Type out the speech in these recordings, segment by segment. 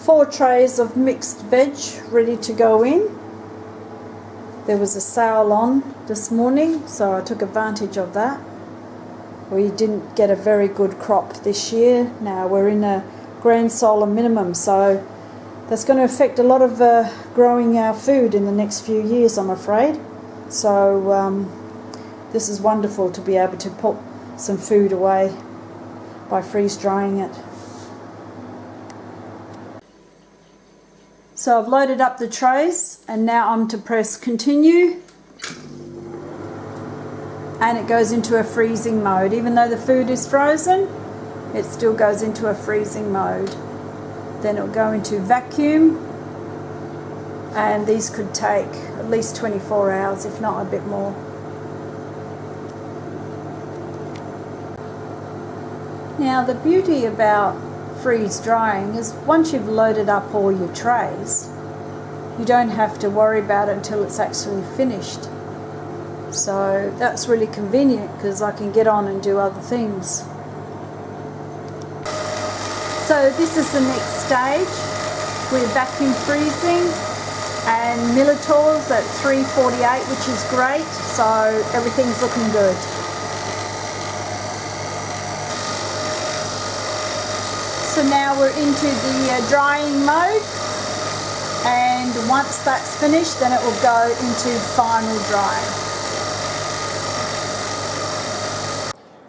4 trays of mixed veg ready to go in. There was a sale on this morning, so I took advantage of that. We didn't get a very good crop this year. Now we're in a grand solar minimum, so that's going to affect a lot of growing our food in the next few years, I'm afraid. So this is wonderful to be able to put some food away by freeze drying it. So I've loaded up the trays and now I'm to press continue, and it goes into a freezing mode. Even though the food is frozen, it still goes into a freezing mode. Then it'll go into vacuum, and these could take at least 24 hours, if not a bit more. Now the beauty about freeze drying is once you've loaded up all your trays, you don't have to worry about it until it's actually finished. So that's really convenient because I can get on and do other things. So this is the next stage. We're vacuum freezing, and Millitor's at 348, which is great, so everything's looking good. So now we're into the drying mode, and once that's finished then it will go into final drying.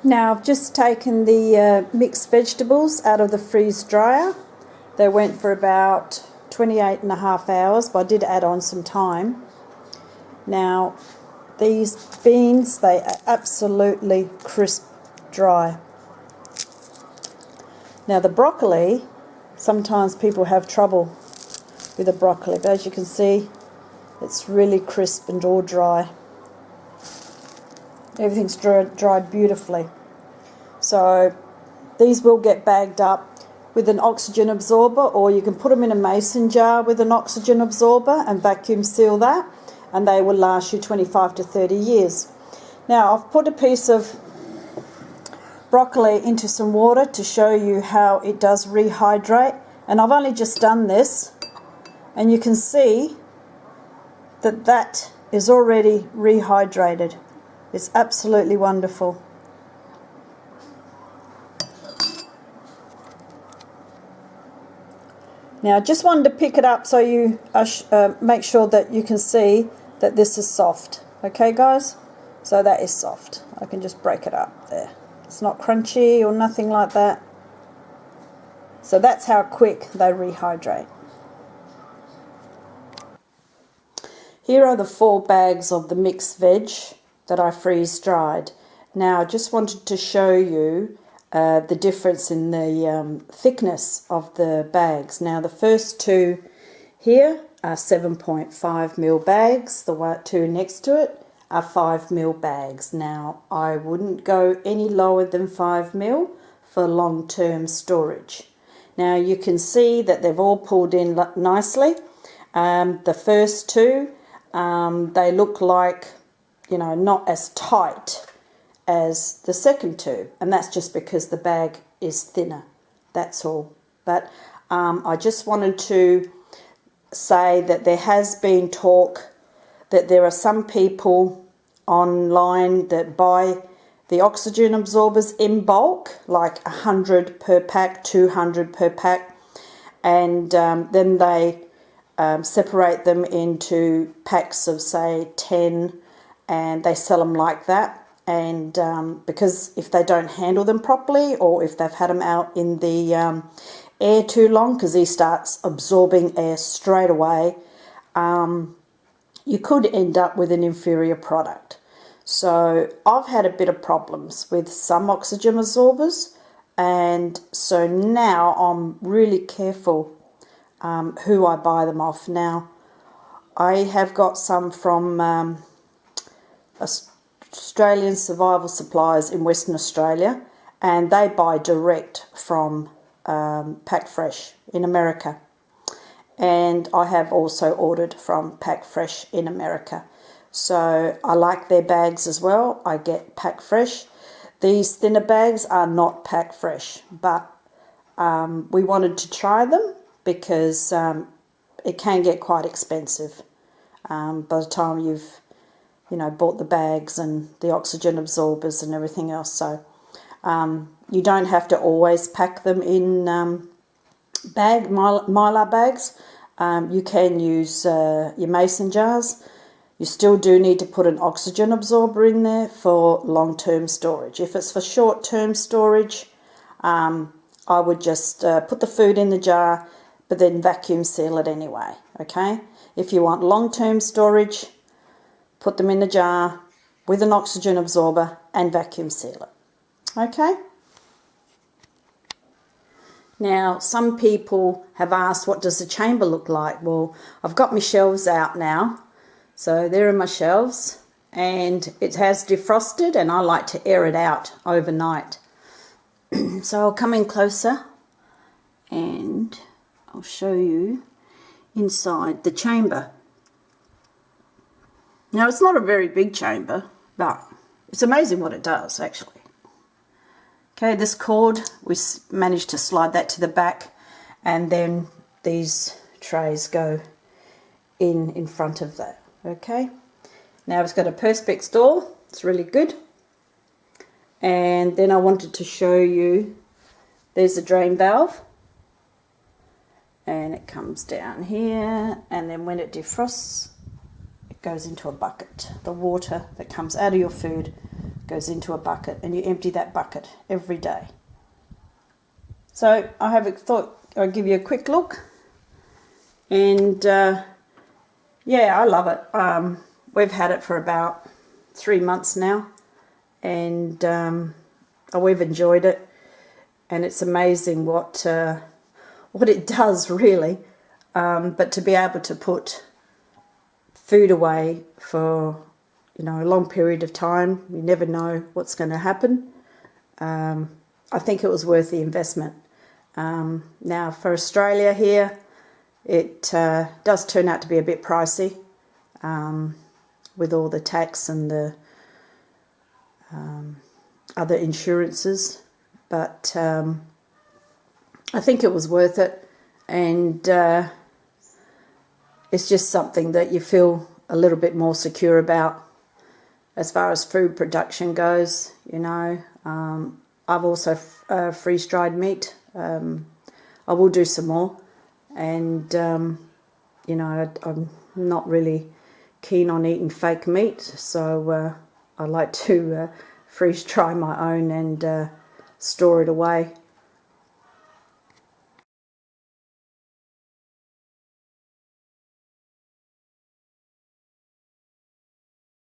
Now I've just taken the mixed vegetables out of the freeze dryer. They went for about 28.5 hours, but I did add on some time. Now these beans, they are absolutely crisp dry. Now the broccoli, sometimes people have trouble with the broccoli, but as you can see, it's really crisp and all dry. Everything's dried beautifully. So these will get bagged up with an oxygen absorber, or you can put them in a mason jar with an oxygen absorber and vacuum seal that, and they will last you 25 to 30 years. Now I've put a piece of broccoli into some water to show you how it does rehydrate, and I've only just done this, and you can see that that is already rehydrated. It's absolutely wonderful. Now I just wanted to pick it up so you make sure that you can see that this is soft. Okay guys, so that is soft. I can just break it up there. It's not crunchy or nothing like that. So that's how quick they rehydrate. Here are the 4 bags of the mixed veg that I freeze dried. Now I just wanted to show you the difference in the thickness of the bags. Now the first 2 here are 7.5mm bags. The 2 next to it are 5mm bags. Now I wouldn't go any lower than 5mm for long-term storage. Now you can see that they've all pulled in nicely. The first 2, they look like, you know, not as tight as the second 2, and that's just because the bag is thinner, that's all. But I just wanted to say that there has been talk that there are some people online that buy the oxygen absorbers in bulk, like 100 per pack, 200 per pack, and then they separate them into packs of say 10, and they sell them like that. And because if they don't handle them properly, or if they've had them out in the air too long, because he starts absorbing air straight away, you could end up with an inferior product. So I've had a bit of problems with some oxygen absorbers, and so now I'm really careful who I buy them off. Now I have got some from Australian Survival Supplies in Western Australia, and they buy direct from Pack Fresh in America. And I have also ordered from Pack Fresh in America. So I like their bags as well. I get Pack Fresh. These thinner bags are not Pack Fresh, but we wanted to try them because it can get quite expensive by the time you've bought the bags and the oxygen absorbers and everything else. So you don't have to always pack them in mylar bags. You can use your mason jars. You still do need to put an oxygen absorber in there for long-term storage. If it's for short-term storage, I would just put the food in the jar, but then vacuum seal it anyway, okay? If you want long-term storage, put them in the jar with an oxygen absorber and vacuum seal it, okay? Now, some people have asked, what does the chamber look like? Well, I've got my shelves out now. So there are my shelves, and it has defrosted, and I like to air it out overnight. So I'll come in closer and I'll show you inside the chamber. Now, it's not a very big chamber, but it's amazing what it does, actually. Okay, this cord, we managed to slide that to the back, and then these trays go in front of that. Okay, now it's got a perspex door, it's really good. And then I wanted to show you, there's the drain valve, and it comes down here, and then when it defrosts, it goes into a bucket. The water that comes out of your food goes into a bucket, and you empty that bucket every day. So I thought I'd give you a quick look, and yeah, I love it. We've had it for about 3 months now, and we've enjoyed it, and it's amazing what it does, really. But to be able to put food away for a long period of time, you never know what's going to happen. I think it was worth the investment. Now for Australia here, it does turn out to be a bit pricey with all the tax and the other insurances, but I think it was worth it, and it's just something that you feel a little bit more secure about as far as food production goes. I've also freeze-dried meat. I will do some more. And, I'm not really keen on eating fake meat, so I like to freeze-dry my own and store it away